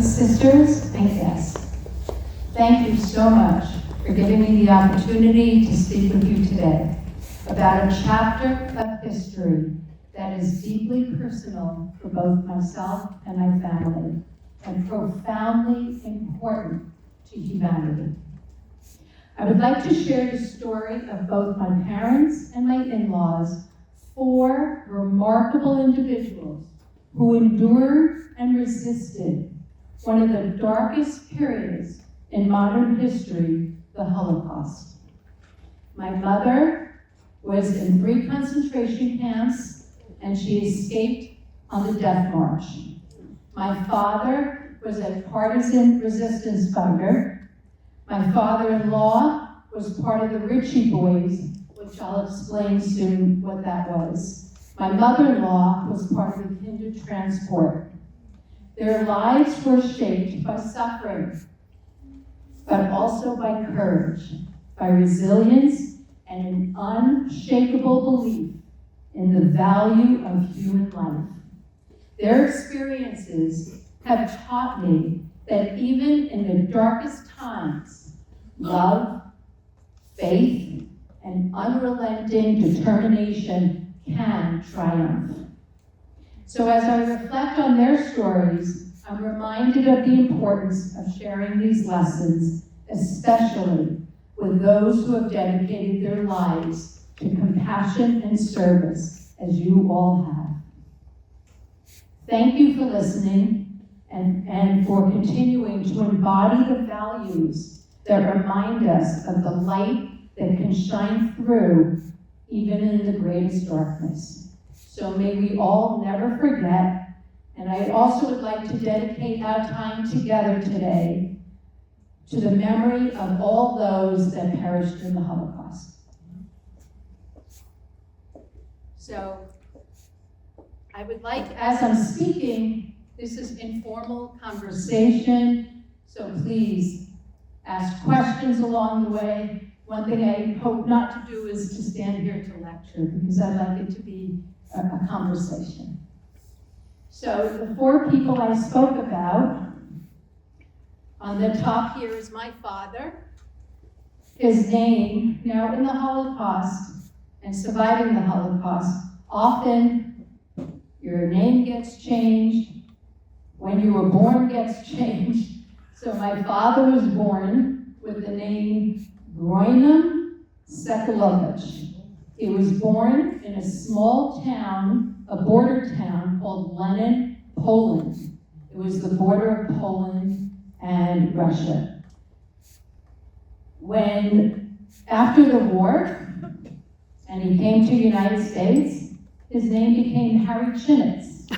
sisters and guests, thank you so much for giving me the opportunity to speak with you today about a chapter of history that is deeply personal for both myself and my family, and profoundly important to humanity. I would like to share the story of both my parents and my in-laws, four remarkable individuals who endured and resisted one of the darkest periods in modern history, the Holocaust. My mother was in 3 concentration camps, and she escaped on the Death March. My father was a partisan resistance fighter. My father-in-law was part of the Ritchie Boys, which I'll explain soon what that was. My mother-in-law was part of the Kinder Transport. Their lives were shaped by suffering, but also by courage, by resilience, and an unshakable belief in the value of human life. Their experiences have taught me that even in the darkest times, love, faith, and unrelenting determination can triumph. So as I reflect on their stories, I'm reminded of the importance of sharing these lessons, especially with those who have dedicated their lives to compassion and service, as you all have. Thank you for listening and for continuing to embody the values that remind us of the light that can shine through even in the greatest darkness. So may we all never forget, and I also would like to dedicate our time together today to the memory of all those that perished in the Holocaust. So I would like, as I'm speaking, this is informal conversation, so please ask questions along the way. One thing I hope not to do is to stand here to lecture, because I'd like it to be a conversation. So the 4 people I spoke about, on the top here is my father. His name, now in the Holocaust and surviving the Holocaust, often your name gets changed, when you were born gets changed. So my father was born with the name Groinem Sekulovich. He was born in a small town, a border town called Lenin, Poland. It was the border of Poland and Russia. After the war, and he came to the United States, his name became Harry Chinitz.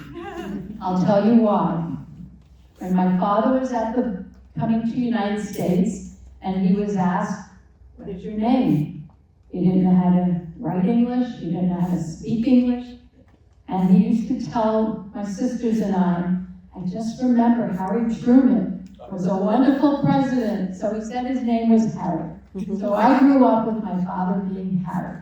I'll tell you why. When my father was coming to the United States, and he was asked, "What is your name?" He didn't know how to write English, he didn't know how to speak English, and he used to tell my sisters and I just remember Harry Truman was a wonderful president, so he said his name was Harry. So I grew up with my father being Harry.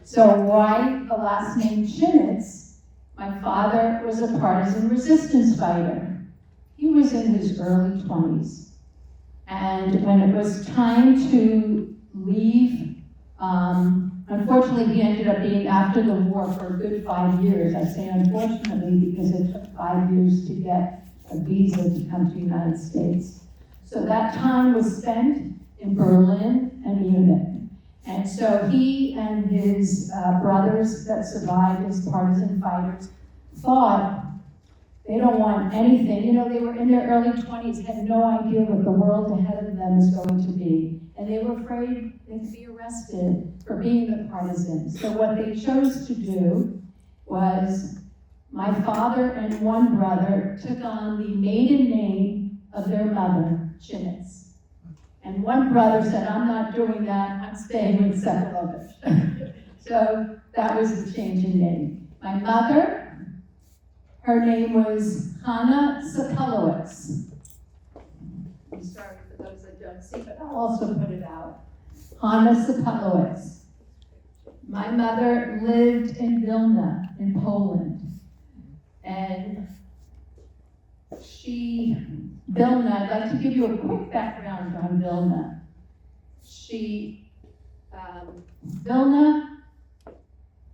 So why the last name Chinitz? My father was a partisan resistance fighter. He was in his early 20s. And when it was time to leave, unfortunately he ended up being after the war for a good 5 years. I say unfortunately because it took 5 years to get a visa to come to the United States. So that time was spent in Berlin and Munich. And so he and his brothers that survived as partisan fighters thought they don't want anything. You know, they were in their early 20s, had no idea what the world ahead of them is going to be. And they were afraid they'd be arrested for being the partisans. So what they chose to do was my father and one brother took on the maiden name of their mother, Chinitz. And one brother said, "I'm not doing that, I'm staying with Sekulovich." So that was the change in name. My mother, her name was Hanna Sepelowitz. I'm sorry for those that don't see, but I'll also put it out. Hanna Sepelowitz. My mother lived in Vilna, in Poland. And Vilna, I'd like to give you a quick background on Vilna. Vilna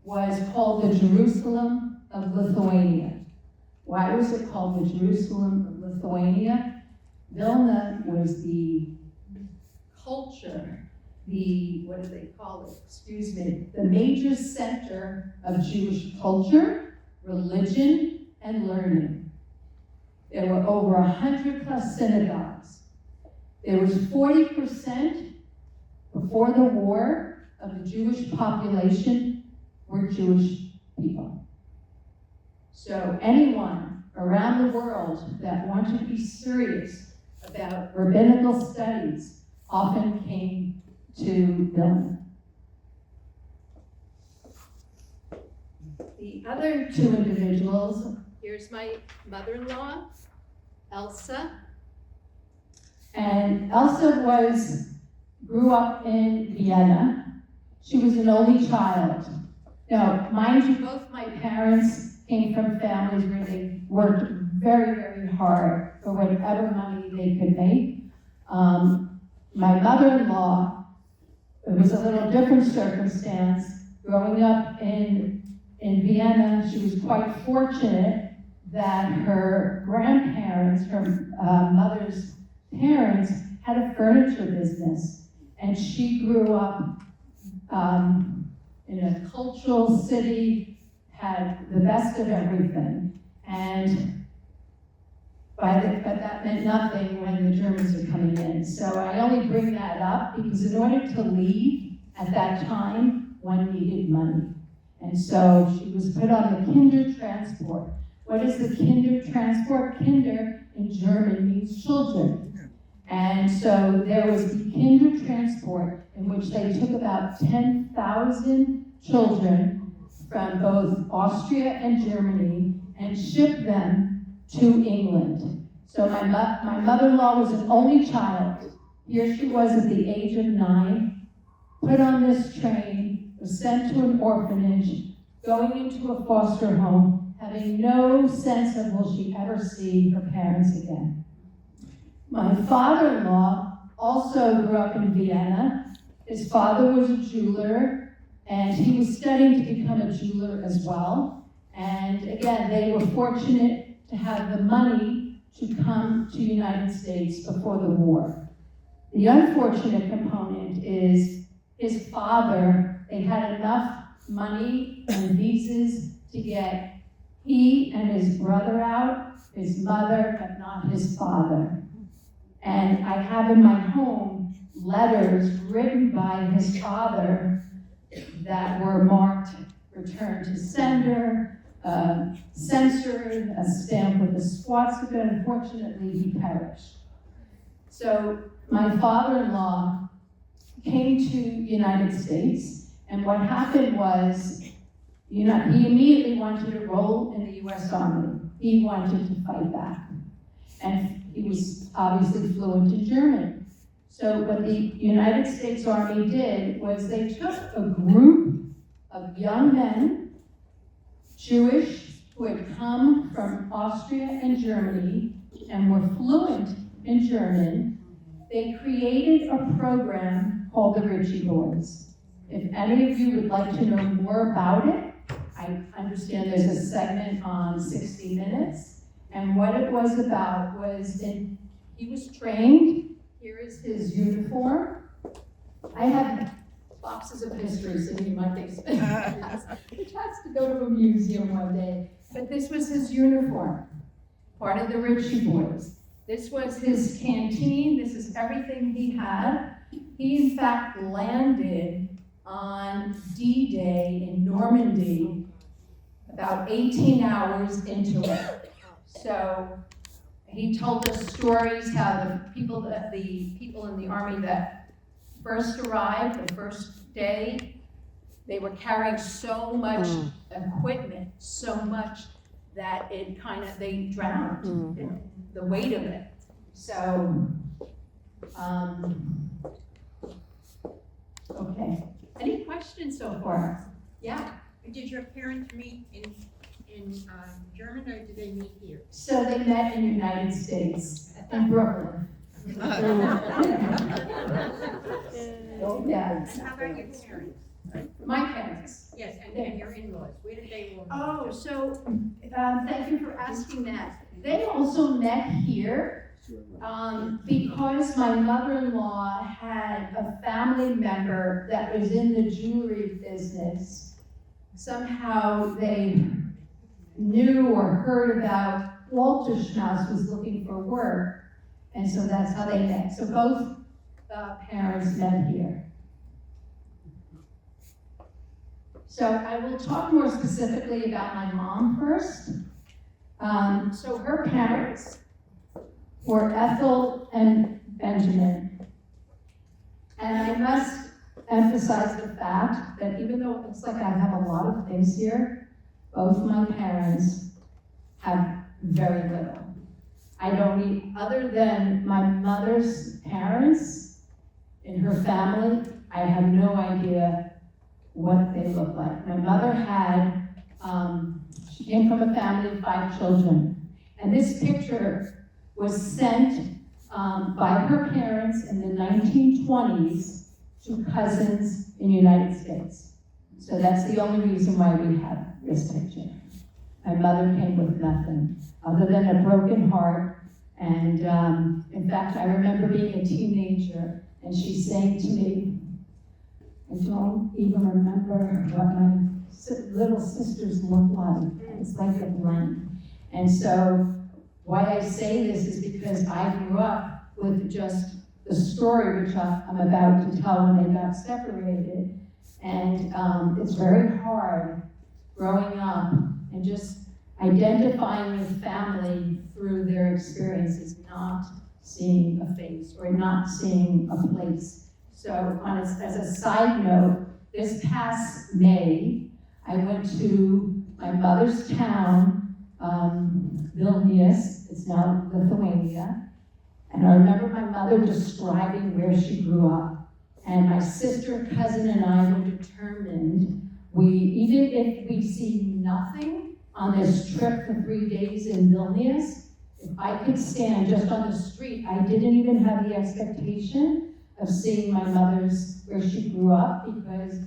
was called the Jerusalem of Lithuania. Why was it called the Jerusalem of Lithuania? Vilna was the culture, what do they call it? The major center of Jewish culture, religion, and learning. There were over 100 plus synagogues. There was 40% before the war of the Jewish population were Jewish people. So anyone around the world that wanted to be serious about rabbinical studies often came to Vilna. The other two individuals, here's my mother-in-law, Elsa. And Elsa grew up in Vienna. She was an only child. Now, mind you, both my parents came from families where they worked very, very hard for whatever money they could make. My mother-in-law, it was a little different circumstance. Growing up in Vienna, she was quite fortunate that her grandparents, her mother's parents, had a furniture business. And she grew up in a cultural city, had the best of everything. But that meant nothing when the Germans were coming in. So I only bring that up because in order to leave at that time, one needed money. And so she was put on the Kindertransport. What is the Kindertransport? Kinder in German means children. And so there was the Kindertransport in which they took about 10,000 children from both Austria and Germany and shipped them to England. So my mother-in-law was an only child. Here she was at the age of 9, put on this train, was sent to an orphanage, going into a foster home, having no sense of will she ever see her parents again. My father-in-law also grew up in Vienna. His father was a jeweler, and he was studying to become a jeweler as well. And again, they were fortunate to have the money to come to the United States before the war. The unfortunate component is his father, they had enough money and visas to get he and his brother out, his mother, but not his father. And I have in my home letters written by his father that were marked return to sender, censored, a stamp with a swastika. Unfortunately, he perished. So my father-in-law came to the United States, and what happened was, he immediately wanted to enroll in the U.S. Army. He wanted to fight back. And he was obviously fluent in German. So what the United States Army did was they took a group of young men, Jewish, who had come from Austria and Germany and were fluent in German. They created a program called the Ritchie Boys. If any of you would like to know more about it, I understand there's a segment on 60 Minutes. And what it was about was he was trained. Here is his uniform. I have boxes of history sitting in my basement, which has to go to a museum one day. But this was his uniform, part of the Ritchie Boys. This was his canteen. This is everything he had. He, in fact, landed on D-Day in Normandy about 18 hours into it. So he told us stories how the people in the army that first arrived, the first day, they were carrying so much equipment, so much that they drowned in the weight of it. So, okay. Any questions so far? Yeah. Did your parents meet in in German, or did they meet here? So they met in the United States, in Brooklyn. Oh, yeah. And how about your parents? My parents. Yes, and your in-laws, where did they all meet? Oh, so, thank you for asking that. They also met here, because my mother-in-law had a family member that was in the jewelry business. Somehow they knew or heard about Walter Schnauz was looking for work, and so that's how they met. So both parents met here. So I will talk more specifically about my mom first. So her parents were Ethel and Benjamin. And I must emphasize the fact that even though it looks like I have a lot of things here, both my parents have very little. I don't need, other than my mother's parents in her family, I have no idea what they look like. My mother had, she came from a family of 5 children. And this picture was sent by her parents in the 1920s to cousins in the United States. So that's the only reason why we have this picture. My mother came with nothing other than a broken heart. And in fact, I remember being a teenager and she saying to me, I don't even remember what my little sisters look like. It's like a blank. And so why I say this is because I grew up with just the story which I'm about to tell when they got separated. And it's very hard growing up and just identifying with family through their experiences, not seeing a face or not seeing a place. So as a side note, this past May, I went to my mother's town, Vilnius, it's now Lithuania, and I remember my mother describing where she grew up. And my sister, cousin, and I were determined, even if we see nothing on this trip for 3 days in Vilnius, if I could stand just on the street, I didn't even have the expectation of seeing my mother's, where she grew up, because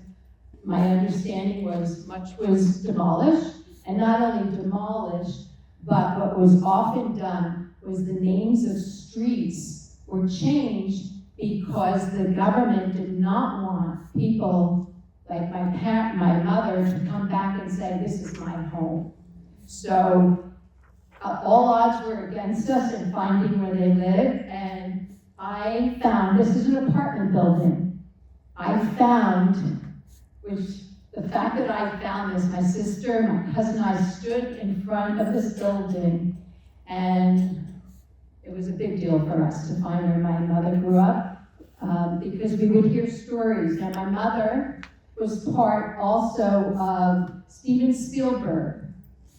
my understanding was much was demolished, and not only demolished, but what was often done was the names of streets were changed because the government did not want people like my mother to come back and say, this is my home. So all odds were against us in finding where they lived, and I found, this is an apartment building, I found, which the fact that I found this, my sister, my cousin and I stood in front of this building, and it was a big deal for us to find where my mother grew up, because we would hear stories. Now, my mother was part also of Steven Spielberg.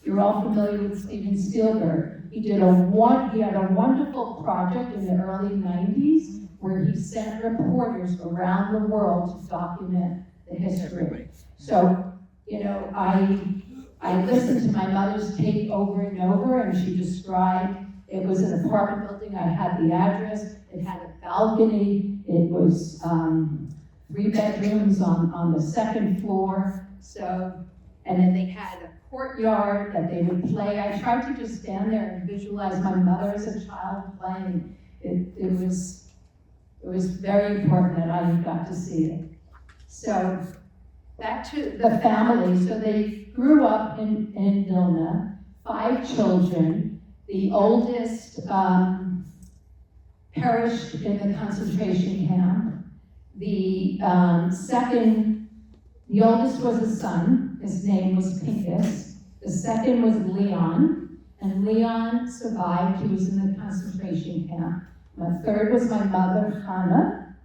You're all familiar with Steven Spielberg. He had a wonderful project in the early 90s where he sent reporters around the world to document the history. So, you know, I listened to my mother's tape over and over, and she described, it was an apartment building, I had the address, it had a balcony, it was 3 bedrooms on the 2nd floor, so, and then they had a courtyard that they would play. I tried to just stand there and visualize my mother as a child playing. It was very important that I got to see it. So, back to the family. So they grew up in Vilna, 5 children. The oldest perished in the concentration camp. The oldest was a son. His name was Pinkas. The second was Leon, and Leon survived. He was in the concentration camp. The third was my mother, Hannah,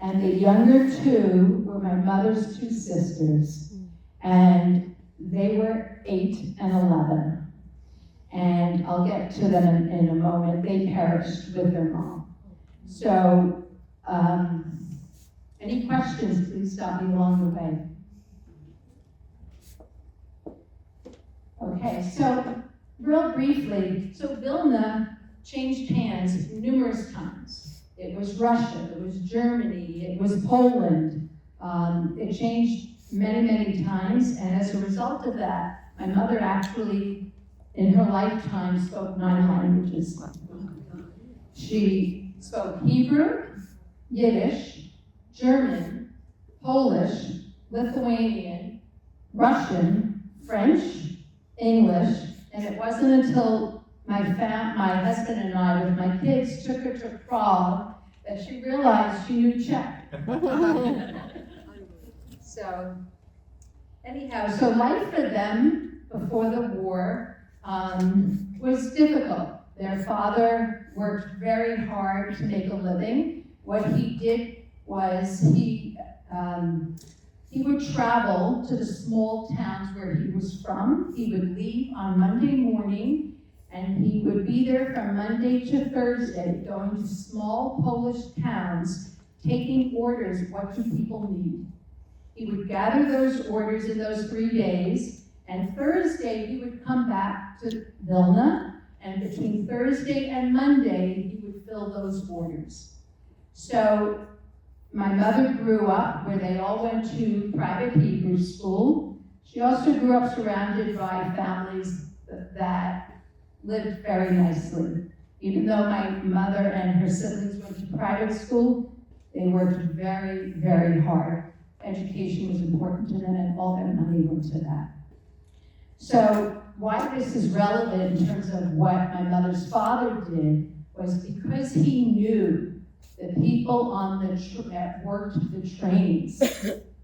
and the younger 2 were my mother's 2 sisters, and they were 8 and 11. And I'll get to them in a moment. They perished with their mom. So, any questions, please stop me along the way. Okay, so real briefly, so Vilna changed hands numerous times. It was Russia, it was Germany, it was Poland. It changed many, many times, and as a result of that, my mother actually, in her lifetime, spoke 9 languages. She spoke Hebrew, Yiddish, German, Polish, Lithuanian, Russian, French, English, and it wasn't until my husband and I, with my kids, took her to Prague that she realized she knew Czech. So, anyhow, so life for them before the war was difficult. Their father worked very hard to make a living. What he did was he would travel to the small towns where he was from. He would leave on Monday morning, and he would be there from Monday to Thursday, going to small Polish towns, taking orders. What do people need? He would gather those orders in those 3 days, and Thursday he would come back to Vilna, and between Thursday and Monday he would fill those orders. So my mother grew up where they all went to private Hebrew school. She also grew up surrounded by families that lived very nicely. Even though my mother and her siblings went to private school, they worked very, very hard. Education was important to them, and all their money went to that. So why this is relevant in terms of what my mother's father did was because he knew the people that worked the trains,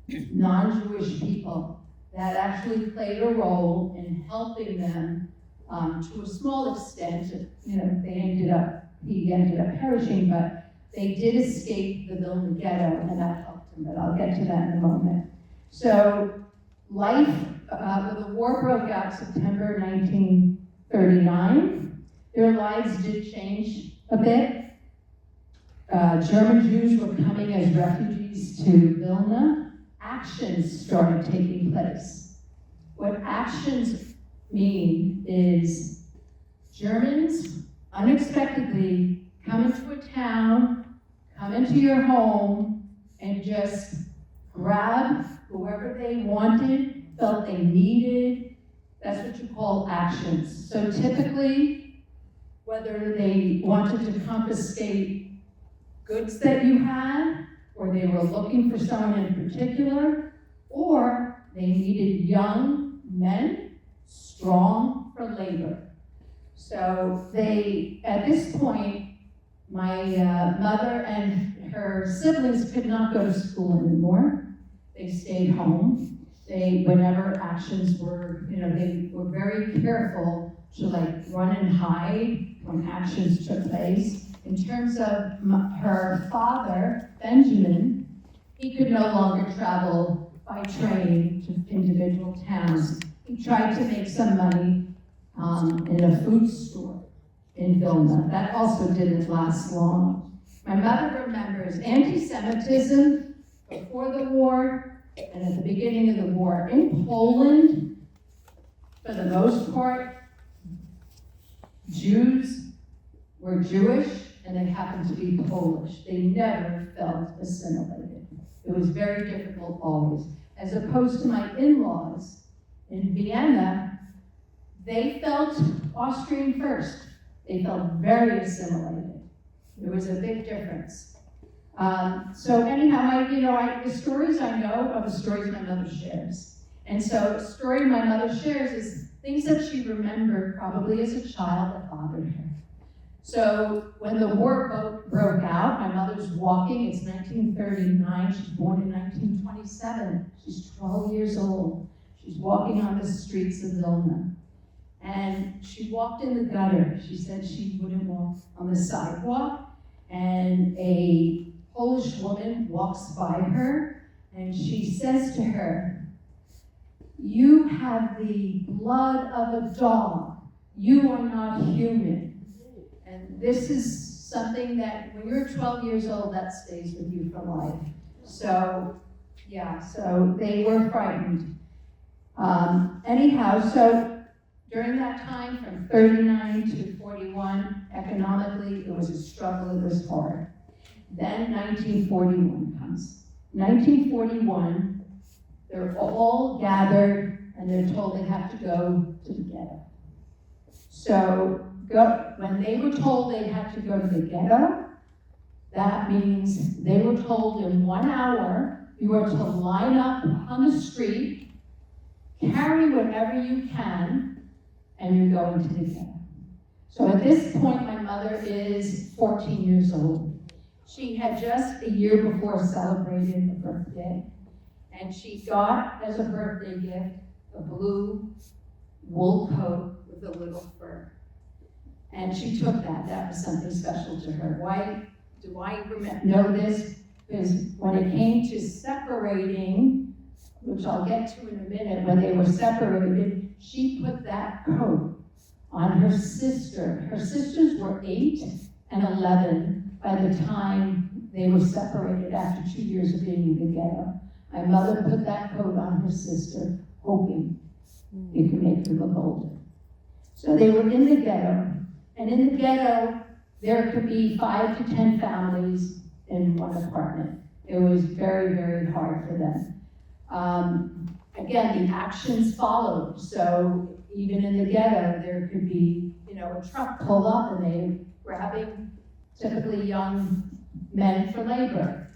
non-Jewish people, that actually played a role in helping them to a small extent. You know, he ended up perishing, but they did escape the Vilna ghetto, and that helped him, but I'll get to that in a moment. So life, when the war broke out September 1939, their lives did change a bit. German Jews were coming as refugees to Vilna. Actions started taking place. What actions mean is Germans unexpectedly come into a town, come into your home, and just grab whoever they wanted, felt they needed. That's what you call actions. So typically, whether they wanted to confiscate goods that you had, or they were looking for someone in particular, or they needed young men, strong for labor. So at this point, my mother and her siblings could not go to school anymore. They stayed home. Whenever actions were, they were very careful to run and hide when actions took place. In terms of her father, Benjamin, he could no longer travel by train to individual towns. He tried to make some money in a food store in Vilna. That also didn't last long. My mother remembers anti-Semitism before the war and at the beginning of the war. In Poland, for the most part, Jews were Jewish and they happened to be Polish. They never felt assimilated. It was very difficult always. As opposed to my in-laws in Vienna, they felt Austrian first. They felt very assimilated. There was a big difference. So anyhow, the stories I know are the stories my mother shares. And so a story my mother shares is things that she remembered probably as a child that bothered her. So when the war broke out, my mother's walking, it's 1939, she's born in 1927, she's 12 years old. She's walking on the streets of Vilna. And she walked in the gutter. She said she wouldn't walk on the sidewalk. And a Polish woman walks by her, and she says to her, "You have the blood of a dog. You are not human." And this is something that when you're 12 years old, that stays with you for life. So, so they were frightened. So During that time, from 39 to 41, economically, it was a struggle, it was hard. Then 1941 comes. 1941, they're all gathered and they're told they have to go to the ghetto. So when they were told they had to go to the ghetto, that means they were told in 1 hour, you are to line up on the street, carry whatever you can, and you're going to the ghetto. So at this point, my mother is 14 years old. She had just a year before celebrated a birthday, and she got as a birthday gift a blue wool coat with a little fur. And she took that. That was something special to her. Why do I know this? Because when it came to separating, which I'll get to in a minute, when they were separated, she put that coat on her sister. Her sisters were 8 and 11 by the time they were separated after 2 years of being in the ghetto. My mother put that coat on her sister, hoping it could make her look older. So they were in the ghetto, and in the ghetto, there could be 5 to 10 families in one apartment. It was very, very hard for them. Again, the actions followed. So even in the ghetto, there could be, a truck pull up and they grabbing typically young men for labor.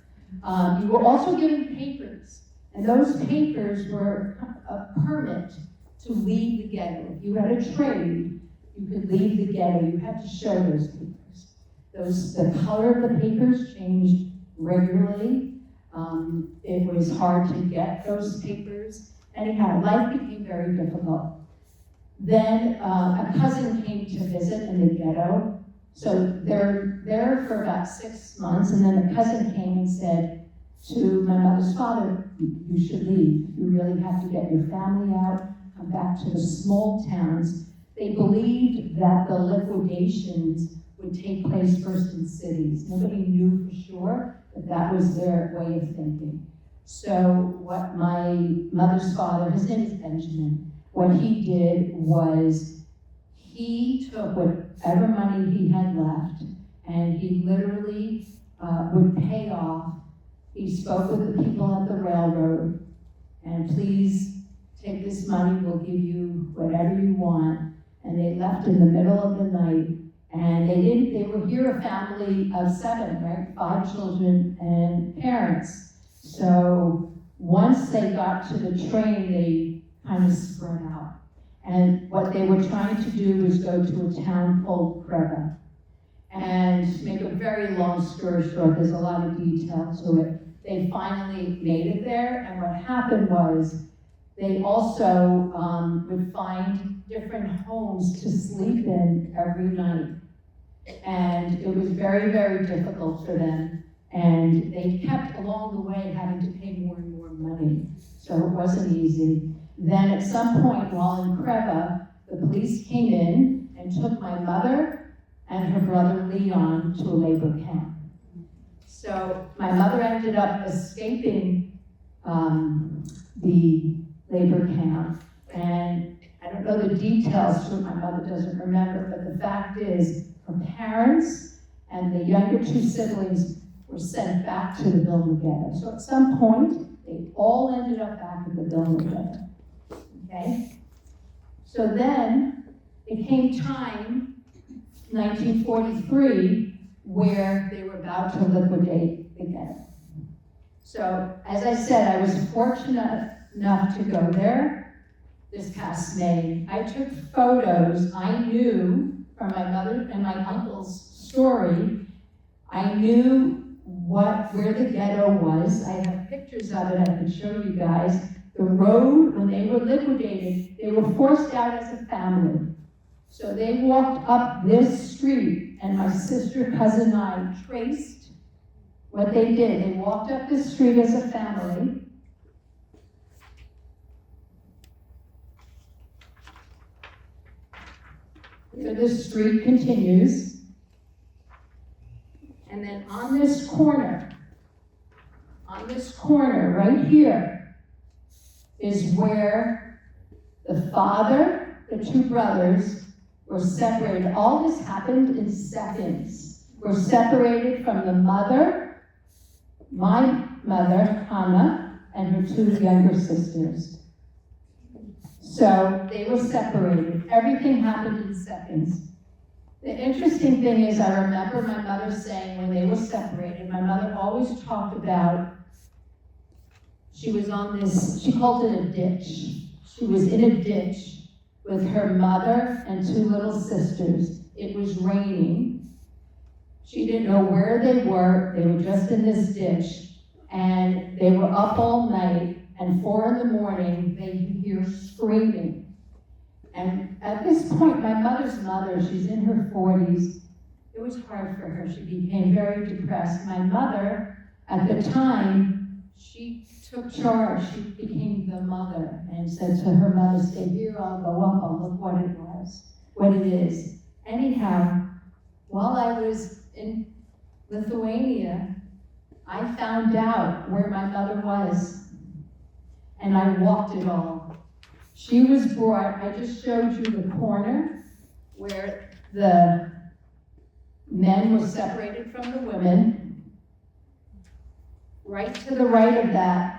You were also given papers, and those papers were a permit to leave the ghetto. If you had a trade, you could leave the ghetto. You had to show those papers. The color of the papers changed regularly. It was hard to get those papers. Anyhow, life became very difficult. Then a cousin came to visit in the ghetto. So they're there for about 6 months, and then the cousin came and said to my mother's father, you should leave. You really have to get your family out, come back to the small towns. They believed that the liquidations would take place first in cities. Nobody knew for sure, but that was their way of thinking. So what my mother's father, his name is Benjamin, what he did was he took whatever money he had left and he literally would pay off. He spoke with the people at the railroad and please take this money, we'll give you whatever you want. And they left in the middle of the night. And they were here a family of 7, right? 5 children and parents. So once they got to the train, they kind of spread out. And what they were trying to do was go to a town called Creva. And to make a very long story short, there's a lot of detail to it. They finally made it there, and what happened was they also would find different homes to sleep in every night. And it was very, very difficult for them. And they kept along the way having to pay more and more money. So it wasn't easy. Then at some point while in Creva, the police came in and took my mother and her brother Leon to a labor camp. So my mother ended up escaping the labor camp. And I don't know the details, so my mother doesn't remember, but the fact is her parents and the younger 2 siblings were sent back to the Vilna Ghetto. So at some point, they all ended up back at the Vilna Ghetto. Okay? So then it came time, 1943, where they were about to liquidate the ghetto. So, as I said, I was fortunate enough to go there this past May. I took photos. I knew from my mother and my uncle's story, I knew where the ghetto was. I have pictures of it I can show you guys. The road, when they were liquidated, they were forced out as a family. So they walked up this street, and my sister, cousin, and I traced what they did. They walked up this street as a family. So this street continues. And then on this corner right here, is where the father the two brothers were separated. All this happened in seconds. Were separated from the mother, my mother, Hannah, and her two younger sisters. So they were separated. Everything happened in seconds. The interesting thing is, I remember my mother saying when they were separated, my mother always talked about, she was on this, she called it a ditch. She was in a ditch with her mother and two little sisters. It was raining. She didn't know where they were just in this ditch. And they were up all night, and 4 a.m, they could hear screaming. And at this point, my mother's mother, she's in her 40s, it was hard for her. She became very depressed. My mother, at the time, she took charge. She became the mother and said to her mother, stay here, I'll go up, I'll look what it is. Anyhow, while I was in Lithuania, I found out where my mother was, and I walked it all. She was brought, I just showed you the corner where the men were separated from the women. Right to the right of that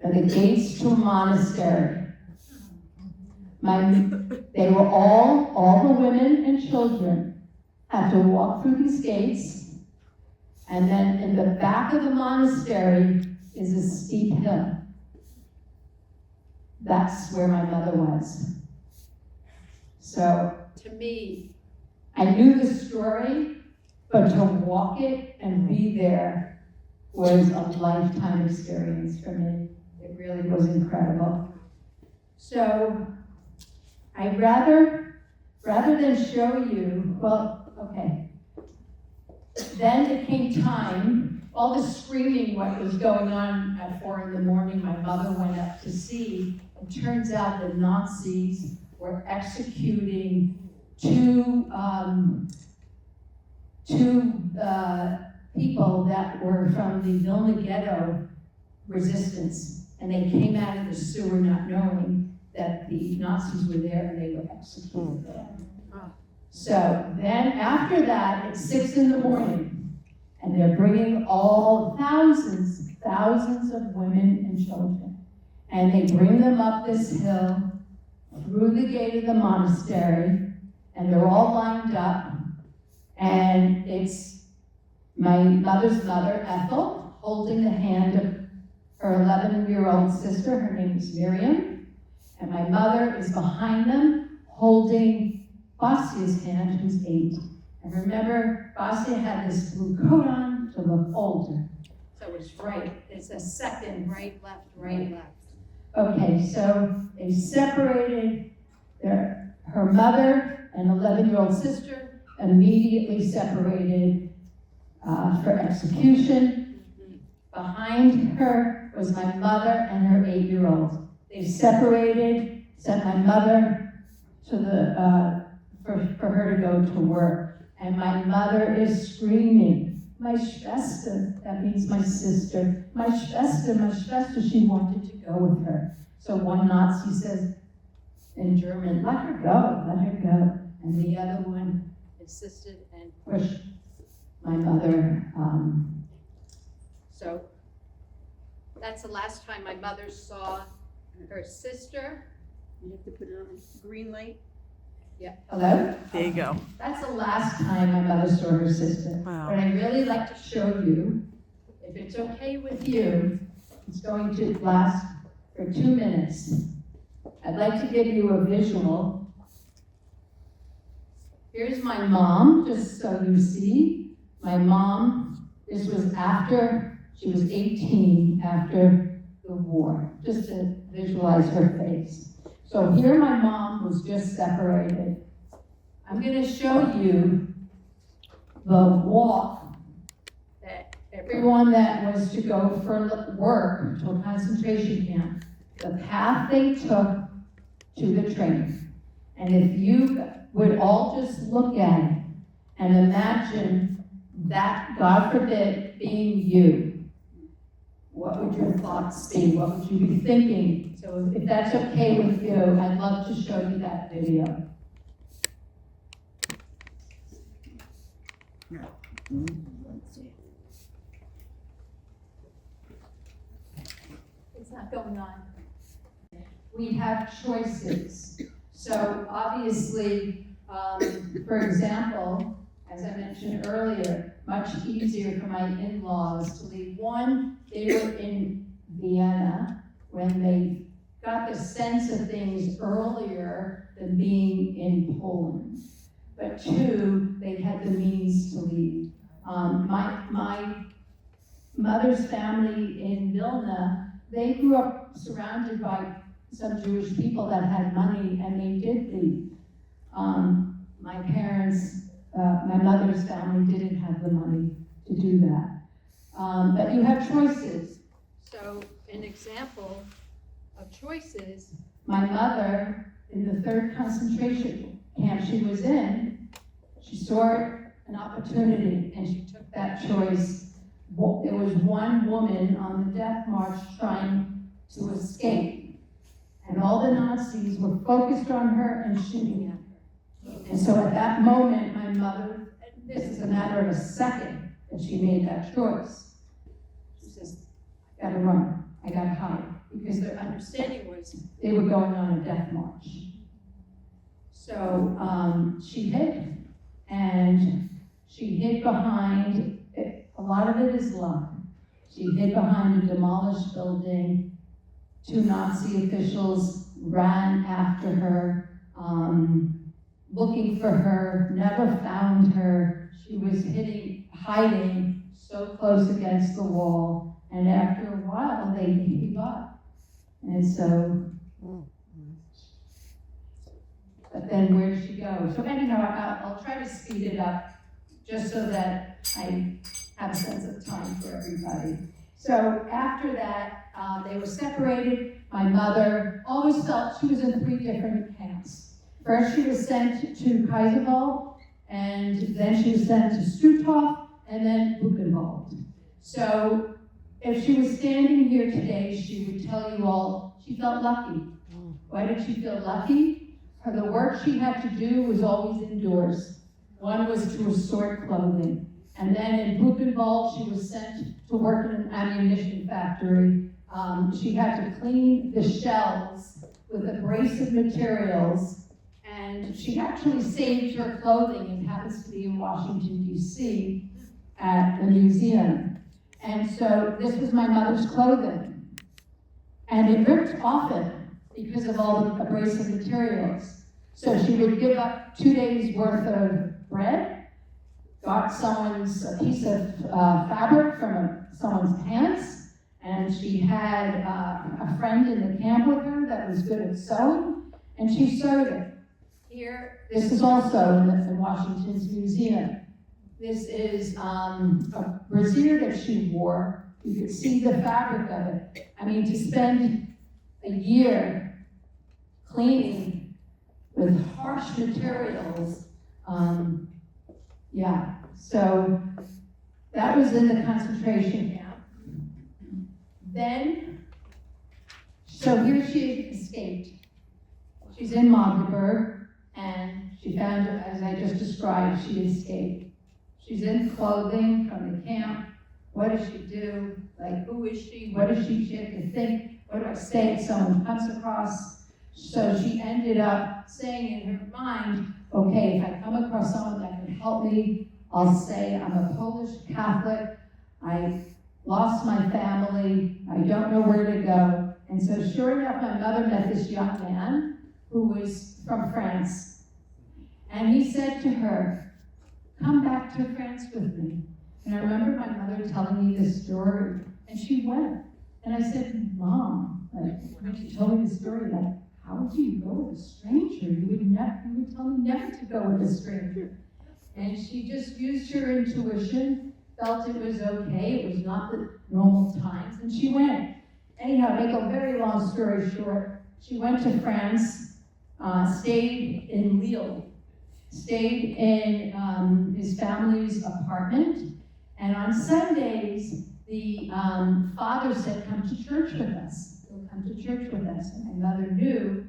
are the gates to a monastery. They were all the women and children had to walk through these gates, and then in the back of the monastery is a steep hill. That's where my mother was. So, to me, I knew the story, but to walk it and be there was a lifetime experience for me. It really was incredible. So, I'd rather than show you, okay. Then it came time, all the screaming, what was going on at 4 a.m, my mother went up to see. It turns out the Nazis were executing two people that were from the Vilna Ghetto resistance, and they came out of the sewer not knowing that the Nazis were there, and they were executed there. So then after that, it's 6 a.m, and they're bringing all thousands of women and children, and they bring them up this hill through the gate of the monastery, and they're all lined up, and it's my mother's mother, Ethel, holding the hand of her 11-year-old sister. Her name is Miriam, and my mother is behind them holding Basia's hand, who's 8. And remember, Basia had this blue coat on to look older. So it's right, it's a second, right, left, right, left. Okay, so they separated her mother and 11-year-old sister, immediately separated for execution. Behind her was my mother and her 8-year-old. They separated, sent my mother to the for her to go to work. And my mother is screaming, my Schwester, that means my sister, my Schwester, she wanted to go with her. So one Nazi says in German, let her go. And the other one insisted and pushed my mother. So that's the last time my mother saw her sister. You have to put it on green light. Yeah. Hello? There you go. That's the last time my mother saw her sister. Wow. But I'd really like to show you, if it's okay with you, it's going to last for 2 minutes. I'd like to give you a visual. Here's my mom, just so you see. My mom, this was after, she was 18 after the war, just to visualize her face. So here my mom was just separated. I'm going to show you the walk that everyone that was to go for work to a concentration camp, the path they took to the train. And if you would all just look at it and imagine that, God forbid, being you. what would your thoughts be? What would you be thinking? So if that's okay with you, I'd love to show you that video. Let's see. It's not going on. We have choices. So obviously, for example, as I mentioned earlier, much easier for my in-laws to leave. One, they were in Vienna when they got the sense of things earlier than being in Poland. But two, they had the means to leave. My mother's family in Vilna, they grew up surrounded by some Jewish people that had money, and they did leave. My parents, my mother's family didn't have the money to do that. But you have choices. So an example of choices, my mother, in the third concentration camp she was in, she saw an opportunity and she took that choice. There was one woman on the death march trying to escape, and all the Nazis were focused on her and shooting at her. And so at that moment, my mother, this is a matter of a second that she made that choice. She says, I gotta run, I gotta hide, because their understanding was they were going on a death march. So she hid, and she hid behind, a lot of it is luck. She hid behind a demolished building. 2 Nazi officials ran after her, looking for her, never found her. She was hiding so close against the wall, and after a while they gave up. And so, but then where'd she go? So anyhow, I'll try to speed it up just so that I have a sense of time for everybody. So after that, they were separated. My mother always felt she was in 3 different camps. First, she was sent to Kaiserwald, and then she was sent to Stutthof, and then Buchenwald. So if she was standing here today, she would tell you all she felt lucky. Why did she feel lucky? The work she had to do was always indoors. One was to assort clothing. And then in Buchenwald, she was sent to work in an ammunition factory. She had to clean the shells with abrasive materials, and she actually saved her clothing. It happens to be in Washington, D.C. at the museum. And so this was my mother's clothing. And it ripped often because of all the abrasive materials. So she would give up 2 days worth of bread, got a piece of fabric from someone's pants, and she had a friend in the camp with her that was good at sewing, and she sewed it. Here, this is also in Washington's museum. This is a brassiere that she wore. You could see the fabric of it. I mean, to spend a year cleaning with harsh materials, yeah. So that was in the concentration camp. Then, so here she escaped. She's in Magdeburg, and she found, as I just described, she escaped. She's in clothing from the camp. What does she do? Like, who is she? What does she have to think? What do I say if someone comes across? So she ended up saying in her mind, okay, if I come across someone that can help me, I'll say I'm a Polish Catholic. I lost my family. I don't know where to go. And so sure enough, my mother met this young man who was from France. And he said to her, come back to France with me. And I remember my mother telling me this story, and she went. And I said, Mom, like, when she told me the story, like, how do you go with a stranger? You would tell me never to go with a stranger. And she just used her intuition, felt it was okay, it was not the normal times, and she went. Anyhow, make a very long story short, she went to France, stayed in Lille, stayed in his family's apartment, and on Sundays, the father said, come to church with us. He'll come to church with us. And my mother knew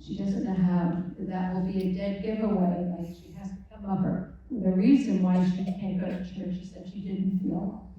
she doesn't know how that will be a dead giveaway. Like, she has to come up with a reason why she can't go to church. She said she didn't feel well.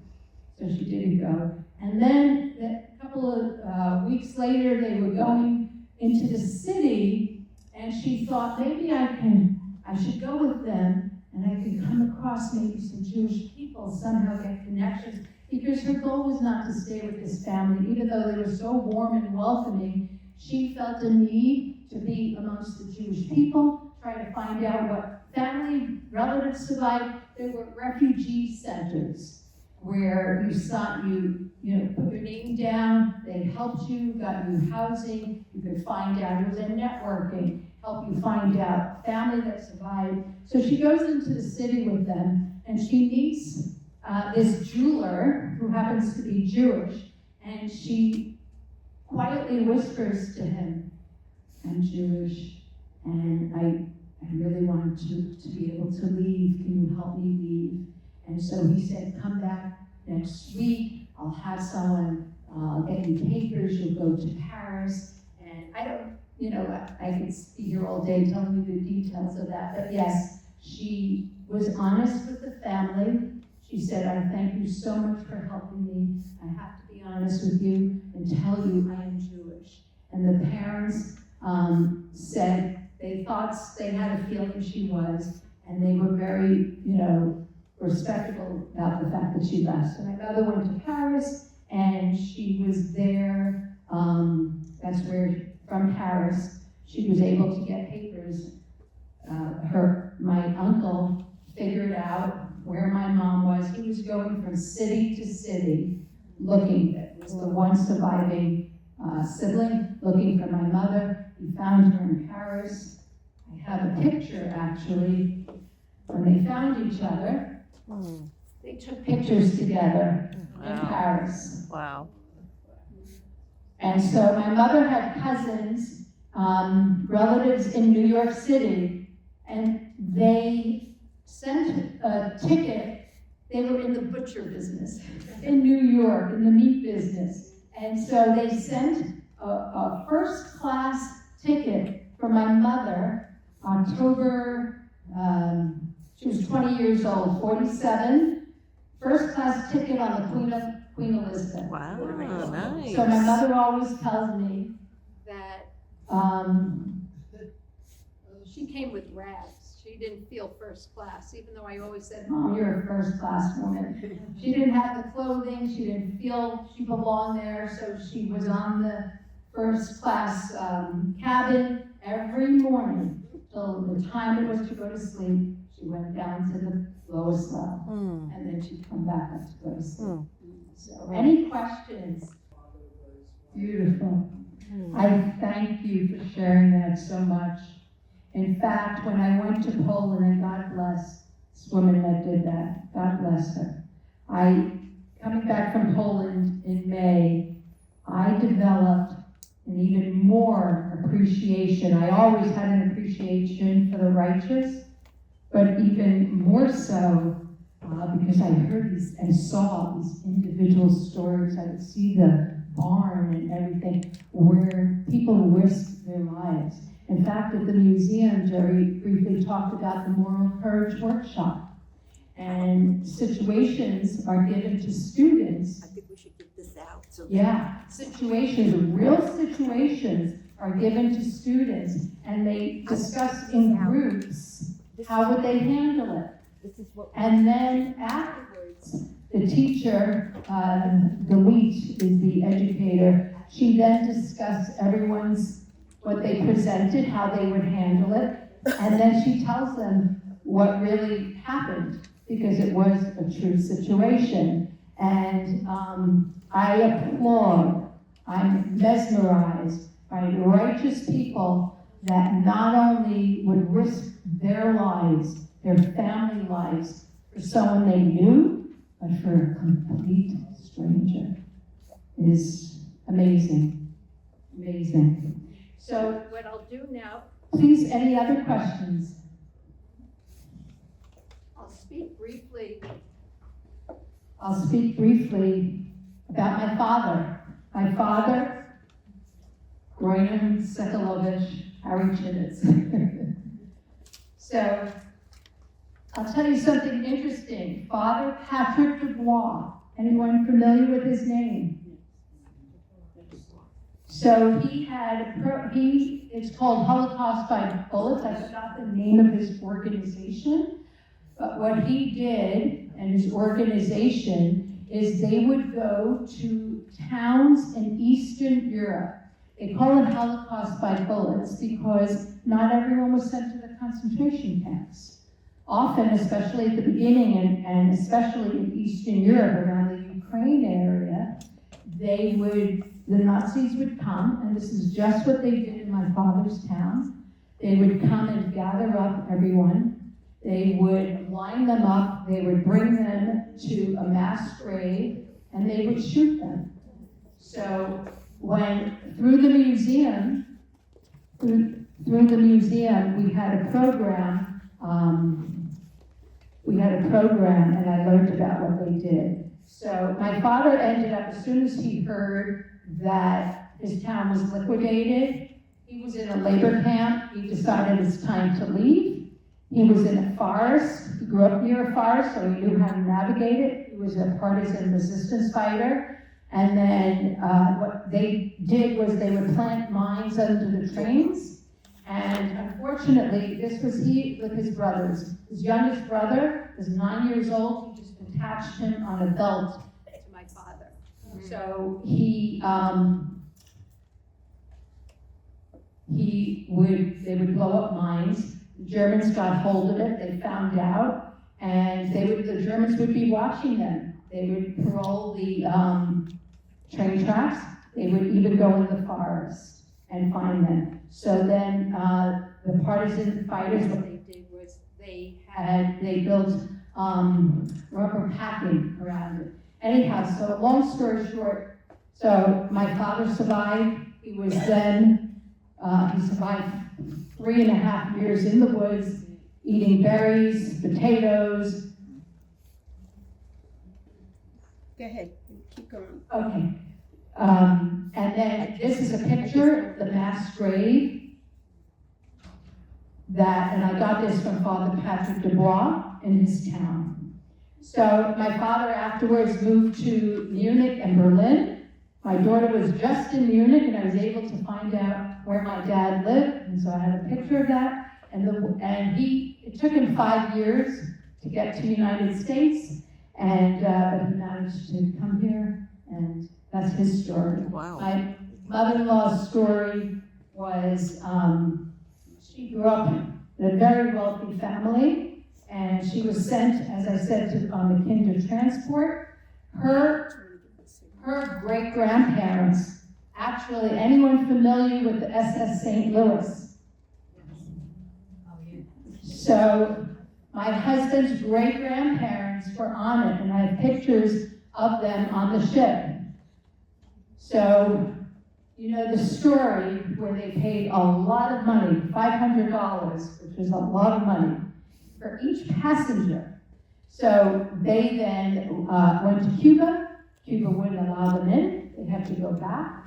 So she didn't go. And then a couple of weeks later, they were going into the city, and she thought, maybe I should go with them, and I could come across maybe some Jewish people, somehow get connections. Because her goal was not to stay with this family, even though they were so warm and welcoming. She felt a need to be amongst the Jewish people, try to find out what family, relatives survived. There were refugee centers where you put your name down, they helped you, got you housing, you could find out. It was a networking, help you find out family that survived. So she goes into the city with them, and she meets this jeweler who happens to be Jewish, and she quietly whispers to him, I'm Jewish, and I really want to be able to leave. Can you help me leave? And so he said, come back next week. I'll have someone get you papers. You'll go to Paris. And I could be here all day telling you the details of that. But yes, she was honest with the family. She said, I thank you so much for helping me. I have to be honest with you and tell you I am Jewish. And the parents said they thought they had a feeling she was, and they were very, respectful about the fact that she left. So my mother went to Paris, and she was there. That's where, from Paris, she was able to get papers. My uncle figured out where my mom was. He was going from city to city, looking. It was the one surviving sibling, looking for my mother. He found her in Paris. I have a picture, actually. When they found each other, they took pictures together in Paris. Wow. And so my mother had cousins, relatives in New York City, and they sent a ticket. They were in the butcher business in New York, in the meat business. And so they sent a first-class ticket for my mother, October, she was 20 years old, 47, first-class ticket on the Queen Elizabeth. Wow, nice. So my mother always tells me that she came with rags. She didn't feel first class, even though I always said, Mom, you're a first-class woman. She didn't have the clothing. She didn't feel she belonged there, so she was on the first-class cabin every morning till the time it was to go to sleep. She went down to the lowest level, and then she'd come back up to go to sleep. So, any questions? Beautiful. I thank you for sharing that so much. In fact, when I went to Poland, and God bless this woman that did that, God bless her. Coming back from Poland in May, I developed an even more appreciation. I always had an appreciation for the righteous, but even more so because I heard these and saw these individual stories. I would see the barn and everything where people risked their lives. In fact, at the museum, Jerry briefly talked about the Moral Courage Workshop. And situations are given to students. I think we should get this out. Real situations are given to students, and they discuss in groups how would they handle it. And then afterwards, the teacher, Galit is the educator, she then discussed what they presented, how they would handle it, and then she tells them what really happened, because it was a true situation. And I applaud, I'm mesmerized by righteous people that not only would risk their lives, their family lives, for someone they knew, but for a complete stranger. It is amazing, amazing. So what I'll do now, please, any other questions? I'll speak briefly I'll speak briefly about my father. My father, Groyan Sekulovich Harry Chiditz. So, I'll tell you something interesting. Father Patrick Dubois, anyone familiar with his name? So he had, it's called Holocaust by Bullets. I forgot the name of his organization. But what he did, and his organization, is they would go to towns in Eastern Europe. They call it Holocaust by Bullets because not everyone was sent to the concentration camps. Often, especially at the beginning, and especially in Eastern Europe, around the Ukraine area, the Nazis would come, and this is just what they did in my father's town. They would come and gather up everyone. They would line them up, they would bring them to a mass grave, and they would shoot them. So through the museum, we had a program, and I learned about what they did. So my father ended up, as soon as he heard that his town was liquidated, he was in a labor camp. He decided it's time to leave. He was in a forest. He grew up near a forest, so he knew how to navigate it. He was a partisan resistance fighter. And then what they did was they would plant mines under the trains. And unfortunately, this was he with his brothers. His youngest brother was 9 years old. He just attached him on a belt to my father. So they would blow up mines. The Germans got hold of it. They found out, and the Germans would be watching them. They would parole the train tracks. They would even go in the forest and find them. So then the partisan fighters, what they did was they built rubber packing around it. Anyhow, so long story short, so my father survived. He survived 3.5 years in the woods, eating berries, potatoes. Go ahead, keep going. Okay. And then this is a picture of the mass grave and I got this from Father Patrick Dubois in his town. So my father afterwards moved to Munich and Berlin. My daughter was just in Munich, and I was able to find out where my dad lived, and so I had a picture of that. It took him 5 years to get to the United States, but he managed to come here, and that's his story. Wow. My mother-in-law's story was, she grew up in a very wealthy family, and she was sent, as I said, on the Kinder transport. Her great-grandparents, actually, anyone familiar with the SS St. Louis? So my husband's great-grandparents were on it, and I have pictures of them on the ship. So, you know the story where they paid a lot of money, $500, which was a lot of money, for each passenger. So they then went to Cuba. Cuba wouldn't allow them in. They had to go back.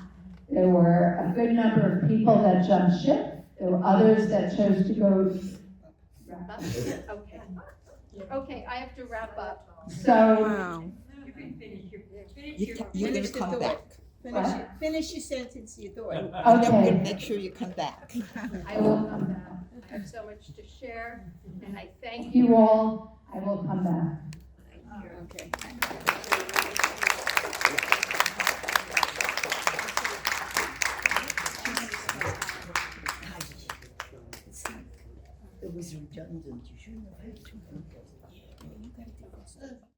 There were a good number of people that jumped ship. There were others that chose to go. Wrap up? Okay. Okay, I have to wrap up. So. Wow. You can finish your, You're gonna Finish the come thought. back. Finish your sentence, your thought. And then we're gonna Okay, make sure you come back. I will come back. I have so much to share, and I thank you all. I will come back. Okay. It was redundant, you shouldn't have had to. Yeah, you gotta do this.